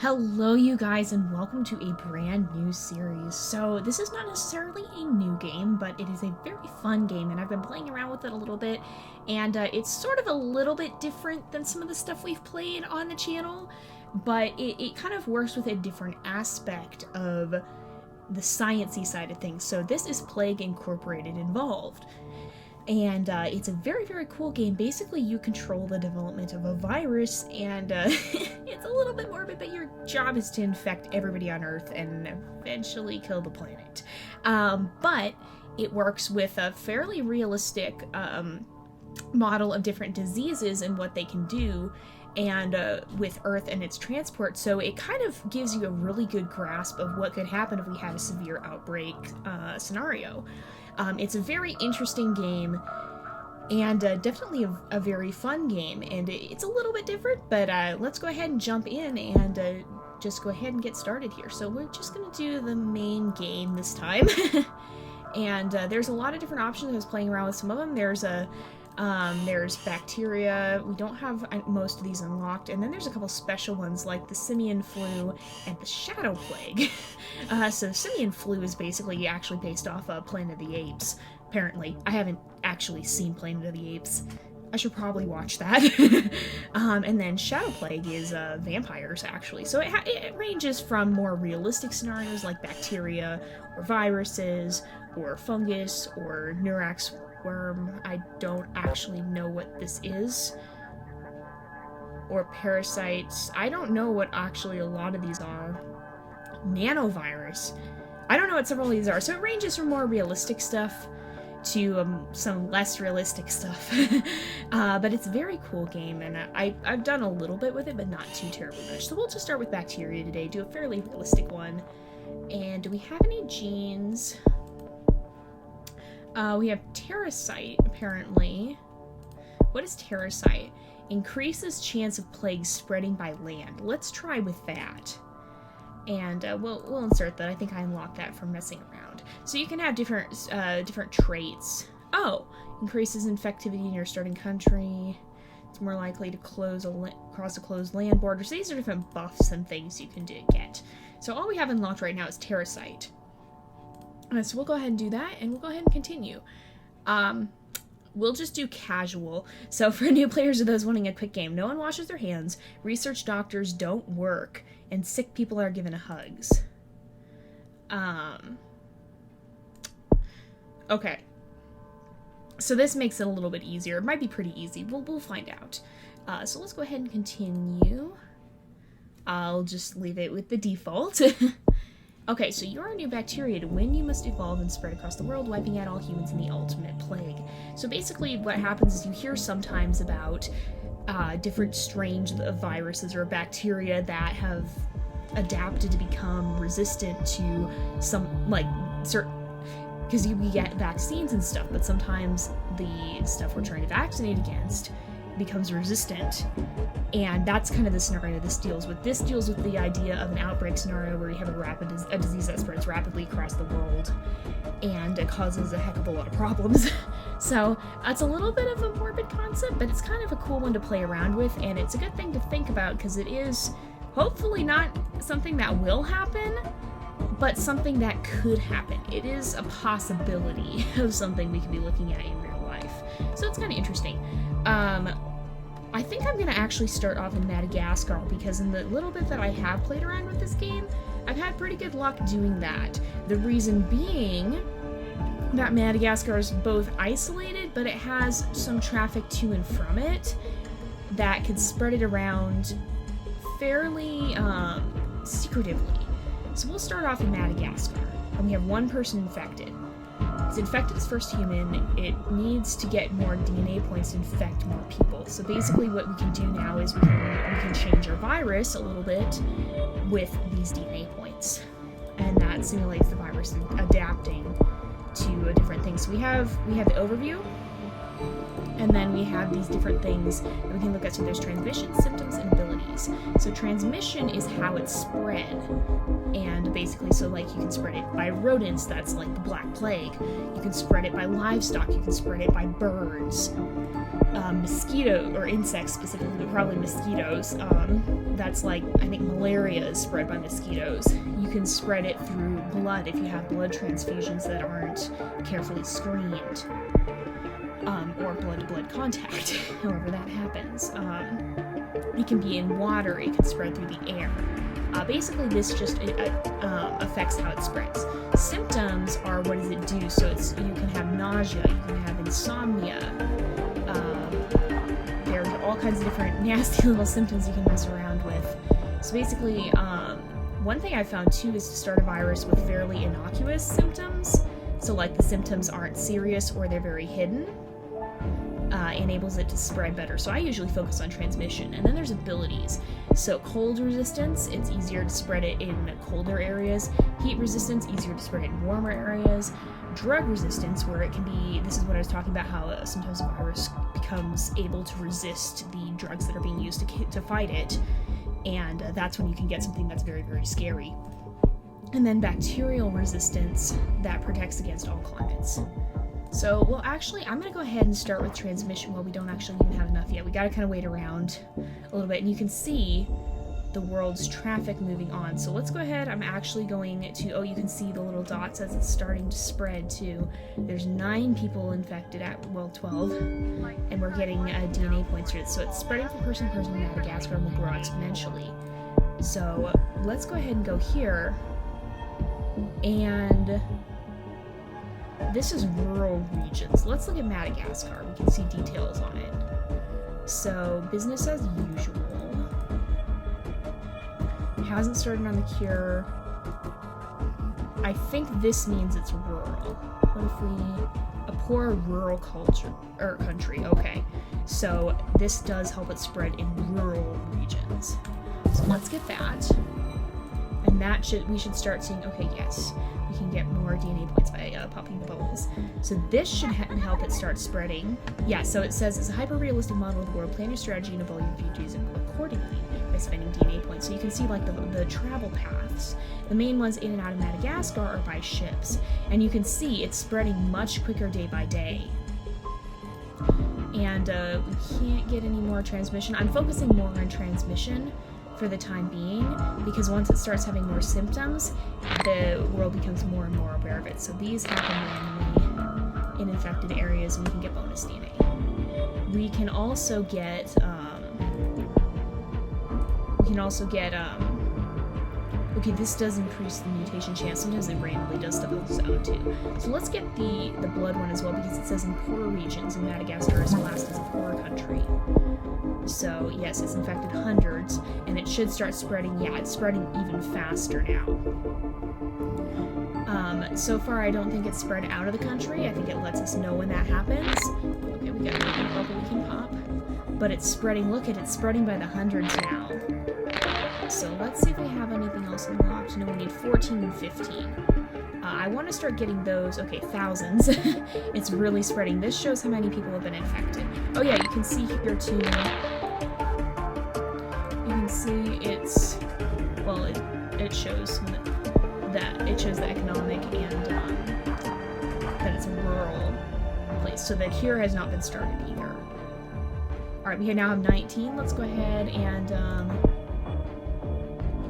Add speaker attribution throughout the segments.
Speaker 1: Hello you guys and welcome to a brand new series. So this is not necessarily a new game, but it is a very fun game and I've been playing around with it a little bit, and it's sort of a little bit different than some of the stuff we've played on the channel, but it kind of works with a different aspect of the sciencey side of things. So this is Plague Incorporated involved. And it's a very, very cool game. Basically, you control the development of a virus, and it's a little bit morbid, but your job is to infect everybody on Earth and eventually kill the planet. But it works with a fairly realistic model of different diseases and what they can do, and with Earth and its transport, so it kind of gives you a really good grasp of what could happen if we had a severe outbreak scenario. It's a very interesting game, and definitely a very fun game, and it's a little bit different, but let's go ahead and jump in and just go ahead and get started here. So we're just going to do the main game this time, and there's a lot of different options. I was playing around with some of them. There's bacteria. We don't have most of these unlocked, and then there's a couple special ones like the simian flu and the shadow plague. So simian flu is basically actually based off of Planet of the Apes, apparently. I haven't actually seen Planet of the Apes. I should probably watch that. And then shadow plague is vampires, actually. So it ranges from more realistic scenarios like bacteria or viruses or fungus or Neurax worm. I don't actually know what this is. Or parasites. I don't know what actually a lot of these are. Nanovirus. I don't know what several of these are. So it ranges from more realistic stuff to some less realistic stuff. But it's a very cool game, and I've done a little bit with it, but not too terribly much. So we'll just start with bacteria today, do a fairly realistic one. And do we have any genes? We have Terracite, apparently. What is Terracite? Increases chance of plague spreading by land. Let's try with that. And we'll insert that. I think I unlocked that from messing around. So you can have different traits. Oh, increases infectivity in your starting country. It's more likely to cross a closed land border. So these are different buffs and things you can get. So all we have unlocked right now is Terracite. So we'll go ahead and do that, and we'll go ahead and continue. We'll just do casual. So for new players or those wanting a quick game, no one washes their hands, research doctors don't work, and sick people are given hugs. Okay. So this makes it a little bit easier. It might be pretty easy. We'll find out. So let's go ahead and continue. I'll just leave it with the default. Okay, so you're a new bacteria. To win, you must evolve and spread across the world, wiping out all humans in the ultimate plague. So basically what happens is you hear sometimes about different strains of viruses or bacteria that have adapted to become resistant to some, like, certain... Because you get vaccines and stuff, but sometimes the stuff we're trying to vaccinate against becomes resistant, and that's kind of the scenario this deals with. This deals with the idea of an outbreak scenario where you have a disease that spreads rapidly across the world, and it causes a heck of a lot of problems. So it's a little bit of a morbid concept, but it's kind of a cool one to play around with, and it's a good thing to think about because it is hopefully not something that will happen, but something that could happen. It is a possibility of something we could be looking at in real life. So it's kind of interesting. I think I'm going to actually start off in Madagascar, because in the little bit that I have played around with this game, I've had pretty good luck doing that. The reason being that Madagascar is both isolated, but it has some traffic to and from it that could spread it around fairly secretively. So we'll start off in Madagascar, and we have one person infected. It's infected its first human. It needs to get more DNA points to infect more people. So basically what we can do now is we can change our virus a little bit with these DNA points. And that simulates the virus adapting to a different thing. So we have the overview. And then we have these different things that we can look at. So there's transmission, symptoms, and abilities. So transmission is how it's spread. And basically, so like you can spread it by rodents, that's like the Black Plague. You can spread it by livestock, you can spread it by birds. Mosquito, or insects specifically, but probably mosquitoes. That's like, I think malaria is spread by mosquitoes. You can spread it through blood if you have blood transfusions that aren't carefully screened. Or blood-to-blood contact, however that happens. It can be in water, it can spread through the air. Basically, this just affects how it spreads. Symptoms are what does it do, so it's you can have nausea, you can have insomnia, there's all kinds of different nasty little symptoms you can mess around with. So basically, one thing I found too is to start a virus with fairly innocuous symptoms, so like the symptoms aren't serious or they're very hidden. Enables it to spread better. So I usually focus on transmission. And then there's abilities. So cold resistance, it's easier to spread it in colder areas. Heat resistance, easier to spread it in warmer areas. Drug resistance, where it can be, this is what I was talking about, how sometimes a virus becomes able to resist the drugs that are being used to fight it. And that's when you can get something that's very, very scary. And then bacterial resistance, that protects against all climates. So, well, actually, I'm going to go ahead and start with transmission while we don't actually even have enough yet. We got to kind of wait around a little bit, and you can see the world's traffic moving on. So let's go ahead. I'm actually going to, oh, you can see the little dots as it's starting to spread, too. There's 9 people infected at, well, 12, and we're getting DNA points here. So it's spreading from person to person in Madagascar and will grow exponentially. So let's go ahead and go here, and this is rural regions. Let's look at Madagascar. We can see details on it. So, business as usual. Hasn't started on the cure. I think this means it's rural. What if we... A poor rural culture, or country, okay. So, this does help it spread in rural regions. So let's get that. And that we should start seeing, okay, yes. We can get more DNA points by popping the bubbles. So this should help it start spreading. Yeah, so it says it's a hyper-realistic model of the world. Plan your strategy and evolve your refugees accordingly by spending DNA points. So you can see like the travel paths. The main ones in and out of Madagascar are by ships. And you can see it's spreading much quicker day by day. And we can't get any more transmission. I'm focusing more on transmission for the time being, because once it starts having more symptoms, the world becomes more and more aware of it. So these happen randomly in infected areas, and we can get bonus DNA. We can also get, okay, this does increase the mutation chance. Sometimes it randomly does stuff on its own too. So let's get the blood one as well, because it says in poor regions, and Madagascar is classed as a poor country. So, yes, it's infected hundreds, and it should start spreading. Yeah, it's spreading even faster now. So far, I don't think it's spread out of the country. I think it lets us know when that happens. Okay, we got a bubble we can pop. But it's spreading. Look at it, it's spreading by the hundreds now. So let's see if we have anything else unlocked. No, we need 14 and 15. I want to start getting those. Okay, thousands. It's really spreading. This shows how many people have been infected. Oh yeah, you can see here too. You can see it's, well, it shows that it shows the economic and that it's a rural place. So the cure has not been started either. All right, we now have 19. Let's go ahead and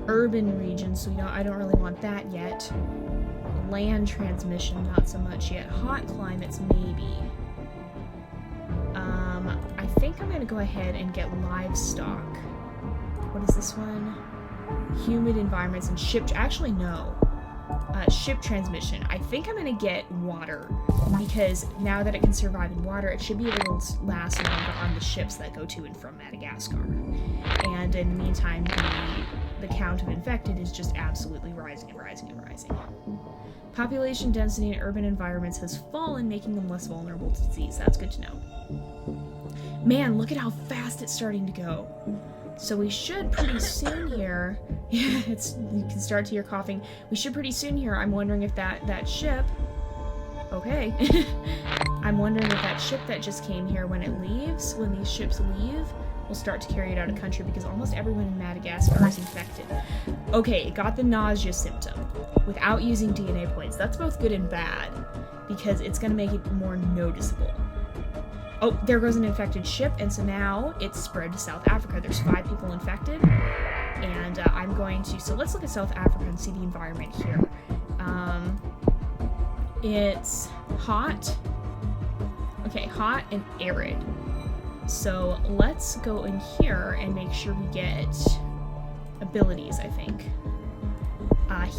Speaker 1: urban regions. So I don't really want that yet. Land transmission, not so much yet. Hot climates, maybe. I think I'm going to go ahead and get livestock. What is this one? Humid environments and ship... Actually, no. Ship transmission. I think I'm going to get water, because now that it can survive in water, it should be able to last longer on the ships that go to and from Madagascar. And in the meantime, the count of infected is just absolutely rising and rising and rising. Population density in urban environments has fallen, making them less vulnerable to disease. That's good to know. Man, look at how fast it's starting to go. So we should pretty soon here... Yeah, you can start to hear coughing. We should pretty soon here. I'm wondering if that ship... Okay. I'm wondering if that ship that just came here, when these ships leave, will start to carry it out of country, because almost everyone in Madagascar is infected. Okay, it got the nausea symptom without using DNA points. That's both good and bad, because it's going to make it more noticeable. Oh, there goes an infected ship, and so now it's spread to South Africa. There's 5 people infected, and I'm going to... So let's look at South Africa and see the environment here. It's hot. Okay, hot and arid. So let's go in here and make sure we get abilities, I think.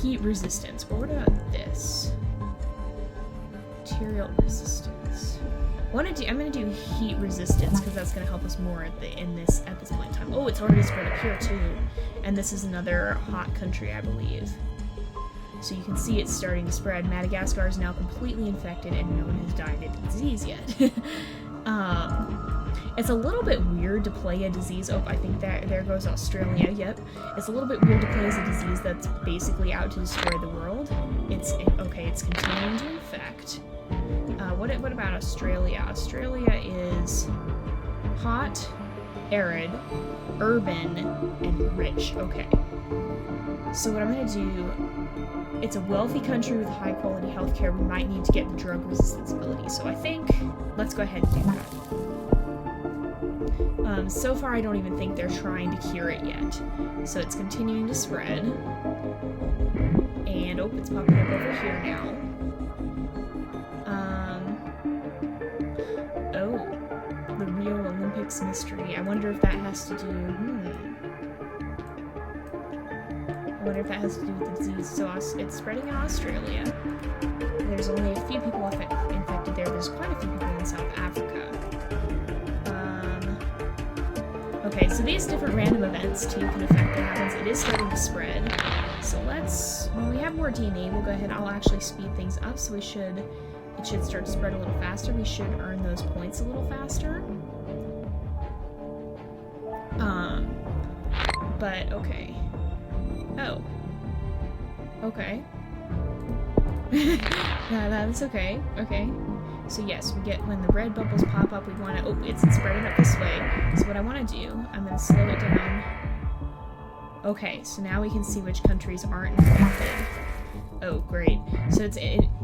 Speaker 1: Heat resistance. What about this? Material resistance. I'm gonna do heat resistance, because that's gonna help us more at this point in time. Oh, it's already spread up here too. And this is another hot country, I believe. So you can see it's starting to spread. Madagascar is now completely infected, and no one has died of the disease yet. It's a little bit weird to play a disease. Oh, I think there goes Australia. Yep. It's a little bit weird to play as a disease that's basically out to destroy the world. It's continuing to infect. What about Australia? Australia is hot, arid, urban, and rich. Okay. So what I'm going to do, it's a wealthy country with high quality healthcare. We might need to get the drug resistance ability. So I think, let's go ahead and do that. So far I don't even think they're trying to cure it yet. So it's continuing to spread. And oh, it's popping up over here now. Oh, the Rio Olympics mystery. I wonder if that has to do, I wonder if that has to do with the disease. So it's spreading in Australia. There's only a few people infected there. There's quite a few people in South Africa. Okay, so these different random events too can affect what happens. It is starting to spread. So when we have more DNA, we'll go ahead. I'll actually speed things up. So it should start to spread a little faster. We should earn those points a little faster. But okay. Oh. Okay. That's okay. Okay. So yes, we get, when the red bubbles pop up, we want to, oh, it's spreading up this way. So what I want to do, I'm going to slow it down. Okay, so now we can see which countries aren't infected. Oh, great. So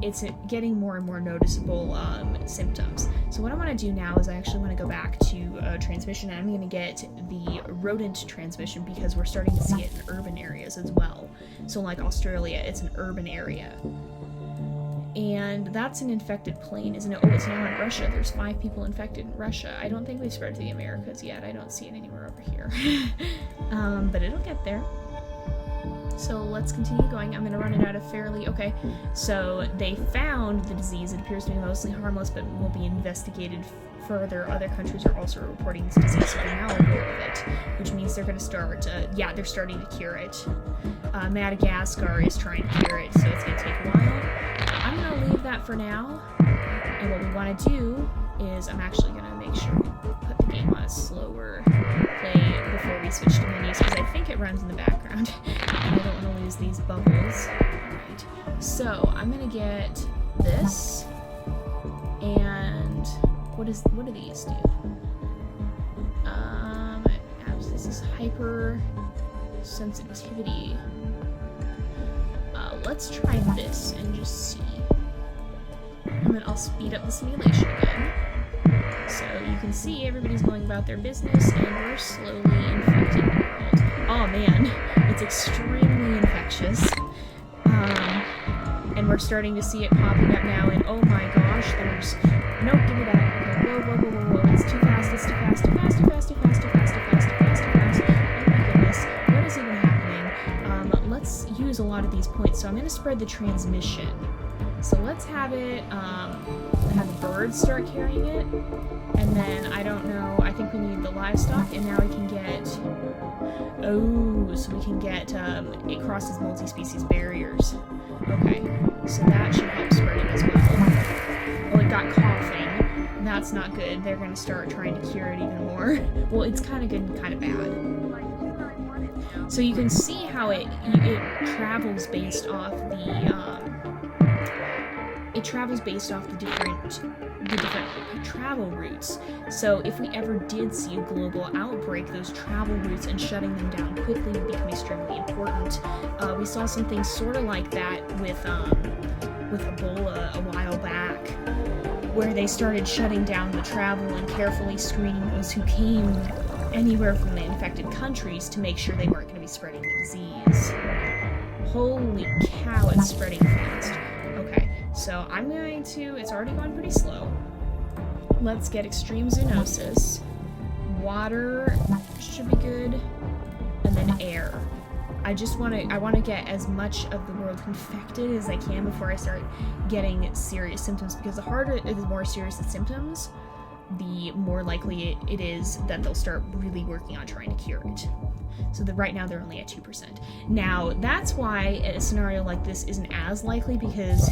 Speaker 1: it's getting more and more noticeable symptoms. So what I want to do now is I actually want to go back to transmission, and I'm going to get the rodent transmission, because we're starting to see it in urban areas as well. So like Australia, it's an urban area. And that's an infected plane, isn't it? Oh, it's now in Russia. There's 5 people infected in Russia. I don't think we've spread to the Americas yet. I don't see it anywhere over here. But it'll get there. So let's continue going. I'm going to run it out of fairly... Okay, so they found the disease. It appears to be mostly harmless, but will be investigated further. Other countries are also reporting this disease, so they're now aware of it, which means they're going to start... they're starting to cure it. Madagascar is trying to cure it, so it's going to take a while. I'm going to leave that for now, and what we want to do is I'm actually going to make sure we put the game on a slower play before we switch to menus, because I think it runs in the background, and I don't want to lose these bubbles. Alright, so I'm going to get this, and what do these do? This is hyper sensitivity. Let's try this and just see. And then I'll speed up the simulation again. So you can see everybody's going about their business, and we're slowly infecting the world. Oh man, it's extremely infectious. And we're starting to see it popping up now, and oh my gosh, there's... Nope, give me that. Okay, whoa. It's too fast, it's too fast, too fast, too fast, too fast, too fast, too fast, too fast, too fast. Oh my goodness, what is even happening? Let's use a lot of these points. So I'm going to spread the transmission. So let's have it, have the birds start carrying it, and then, I don't know, I think we need the livestock, and now we can get, so we can get, it crosses multi-species barriers. Okay, so that should help spread it as well. Oh, it got coughing. That's not good. They're going to start trying to cure it even more. Well, it's kind of good and kind of bad. So you can see how it travels based off the, it travels based off the different travel routes. So if we ever did see a global outbreak, those travel routes and shutting them down quickly would become extremely important. We saw something sort of like that with Ebola a while back, where they started shutting down the travel and carefully screening those who came anywhere from the infected countries to make sure they weren't going to be spreading the disease. Holy cow, it's spreading fast. Okay, so I'm going to... It's already gone pretty slow. Let's get extreme zoonosis. Water should be good. And then air. I want to get as much of the world infected as I can before I start getting serious symptoms, because the harder the more serious the symptoms, the more likely it is that they'll start really working on trying to cure it. So that right now they're only at 2%. Now, that's why a scenario like this isn't as likely, because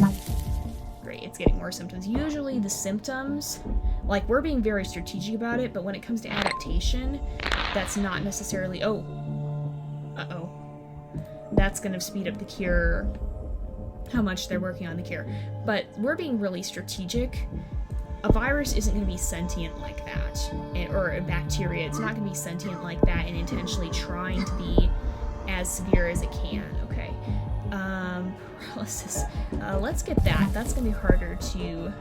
Speaker 1: great, it's getting more symptoms. Usually the symptoms, like, we're being very strategic about it, but when it comes to adaptation, that's not necessarily... Uh-oh. That's going to speed up the cure, how much they're working on the cure. But we're being really strategic. A virus isn't going to be sentient like that, or a bacteria. It's not going to be sentient like that and intentionally trying to be as severe as it can. Okay. Paralysis. Let's get that. That's going to be harder to...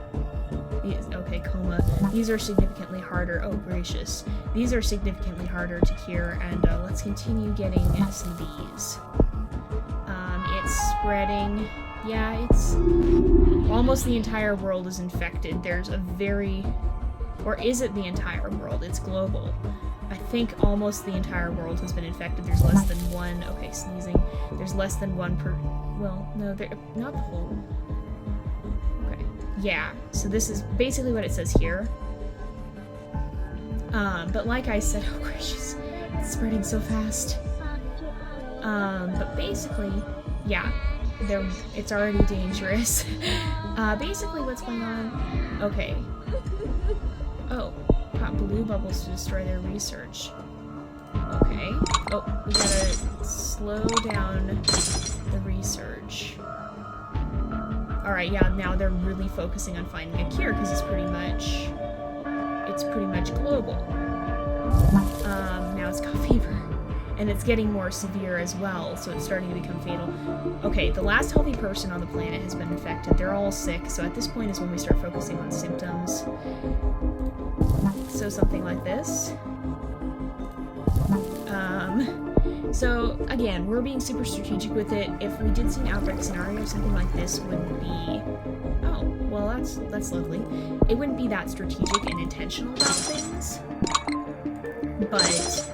Speaker 1: Okay, coma. These are significantly harder. Oh, gracious. These are significantly harder to cure, and let's continue getting some of these. It's spreading. Yeah, it's... Almost the entire world is infected. There's a very... Or is it the entire world? It's global. I think almost the entire world has been infected. There's less than one... Okay, sneezing. There's less than one per... Well, no, not the whole... Okay. Yeah, so this is basically what it says here. But like I said... Oh, gracious. It's spreading so fast. But basically... Yeah. It's already dangerous. Basically what's going on... Okay. Oh. Pop blue bubbles to destroy their research. Okay. Oh, we gotta slow down the research. Alright, yeah, now they're really focusing on finding a cure, because it's pretty much global. Now it's got fever. And it's getting more severe as well, so it's starting to become fatal. Okay, the last healthy person on the planet has been infected. They're all sick, so at this point is when we start focusing on symptoms. So something like this. So again, we're being super strategic with it. If we did see an outbreak scenario, something like this wouldn't be... Oh, well that's lovely. It wouldn't be that strategic and intentional about things. But...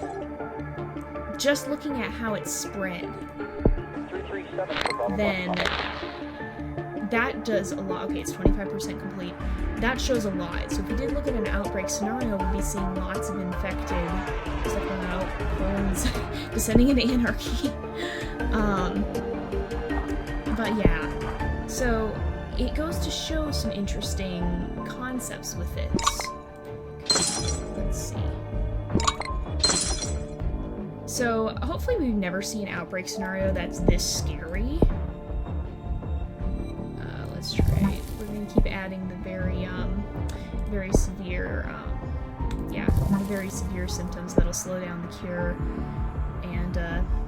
Speaker 1: just looking at how it's spread, then that does a lot. Okay, it's 25% complete. That shows a lot. So if we did look at an outbreak scenario, we'd be seeing lots of infected, except for now, clones descending into anarchy. But yeah, so it goes to show some interesting concepts with it. Let's see. So, hopefully we've never seen an outbreak scenario that's this scary. Let's try it. We're going to keep adding the very severe, the very severe symptoms that'll slow down the cure and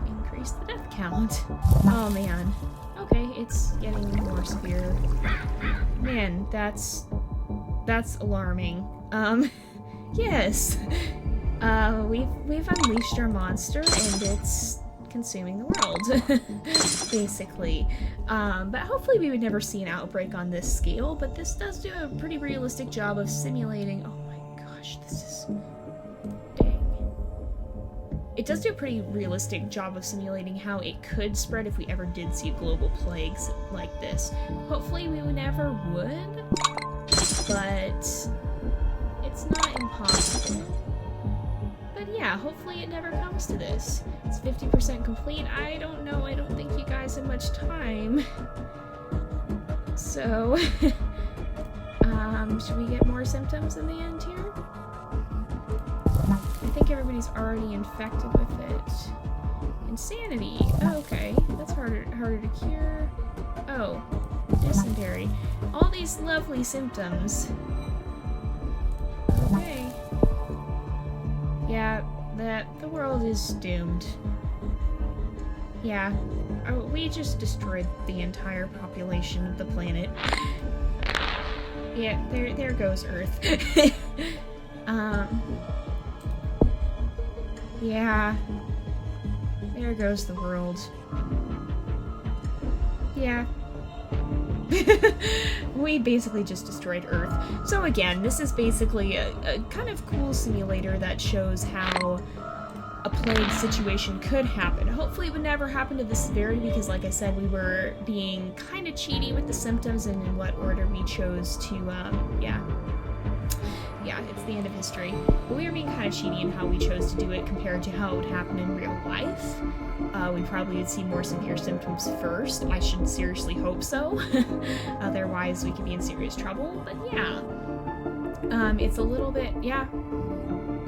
Speaker 1: increase the death count. Oh man. Okay, it's getting more severe. Man, that's alarming. Yes. We've unleashed our monster, and it's consuming the world, basically. But hopefully we would never see an outbreak on this scale, but this does do a pretty realistic job of simulating... Oh my gosh, this is... Dang. It does do a pretty realistic job of simulating how it could spread if we ever did see global plagues like this. Hopefully we never would, but it's not impossible. Yeah, hopefully it never comes to this. It's 50% complete. I don't know. I don't think you guys have much time. So, should we get more symptoms in the end here? I think everybody's already infected with it. Insanity. Oh, okay. That's harder to cure. Oh. dysentery. All these lovely symptoms. Okay. Yeah, the world is doomed. Yeah, we just destroyed the entire population of the planet. Yeah, there goes Earth. Yeah. There goes the world. Yeah. We basically just destroyed Earth. So again, this is basically a kind of cool simulator that shows how a plague situation could happen. Hopefully it would never happen to this severity because, like I said, we were being kind of cheaty with the symptoms and in what order we chose to, yeah, it's the end of history. But we were being kind of cheaty in how we chose to do it compared to how it would happen in real life. We probably would see more severe symptoms first. I should seriously hope so. Otherwise, we could be in serious trouble. But yeah, it's a little bit, yeah.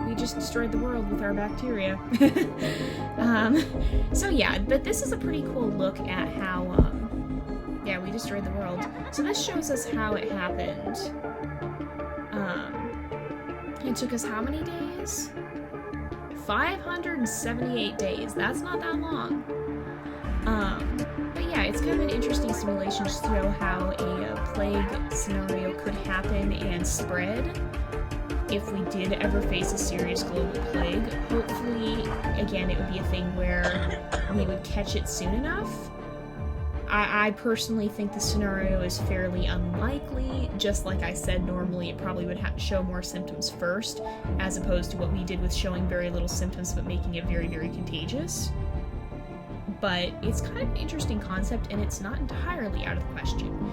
Speaker 1: We just destroyed the world with our bacteria. So yeah, but this is a pretty cool look at how, yeah, we destroyed the world. So this shows us how it happened. It took us how many days? 578 days. That's not that long. But yeah, it's kind of an interesting simulation to show how a plague scenario could happen and spread if we did ever face a serious global plague. Hopefully, again, it would be a thing where we would catch it soon enough. I personally think the scenario is fairly unlikely. Just like I said, normally it probably would show more symptoms first, as opposed to what we did with showing very little symptoms but making it very, very contagious. But it's kind of an interesting concept, and it's not entirely out of the question.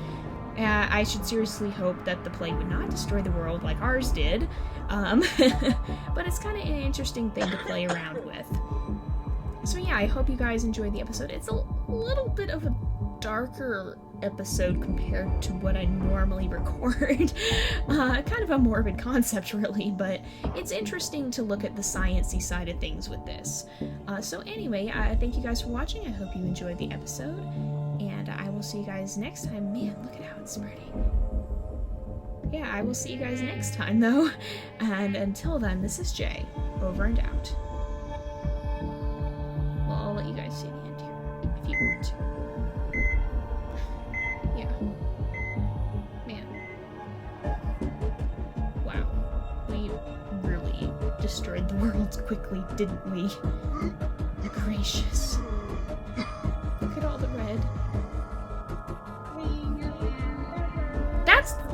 Speaker 1: I should seriously hope that the plague would not destroy the world like ours did, but it's kind of an interesting thing to play around with. So yeah, I hope you guys enjoyed the episode. It's a little bit of a darker episode compared to what I normally record. Kind of a morbid concept, really, but it's interesting to look at the sciencey side of things with this. So anyway, thank you guys for watching. I hope you enjoyed the episode, and I will see you guys next time. Man, look at how it's spreading. Yeah, I will see you guys next time, though. And until then, this is Jay, over and out. Well, I'll let you guys see the end here, if you want to. Yeah. Man. Wow. We really destroyed the world quickly, didn't we? Gracious. Look at all the red.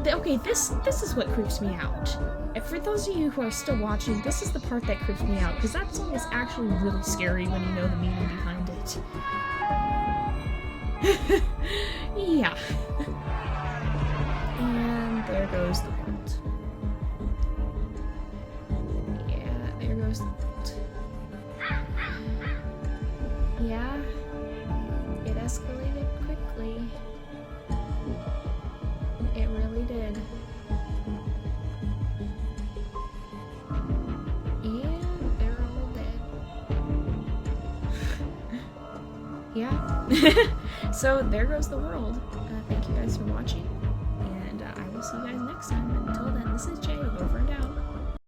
Speaker 1: Okay, this is what creeps me out. And for those of you who are still watching, this is the part that creeps me out, because that song is actually really scary when you know the meaning behind it. Yeah. And there goes the world. Yeah, there goes the world. Yeah, it escalated quickly. It really did. And they're all dead. Yeah. So there goes the world. Thank you guys for watching, and I will see you guys next time. Until then, this is Jay, over and out.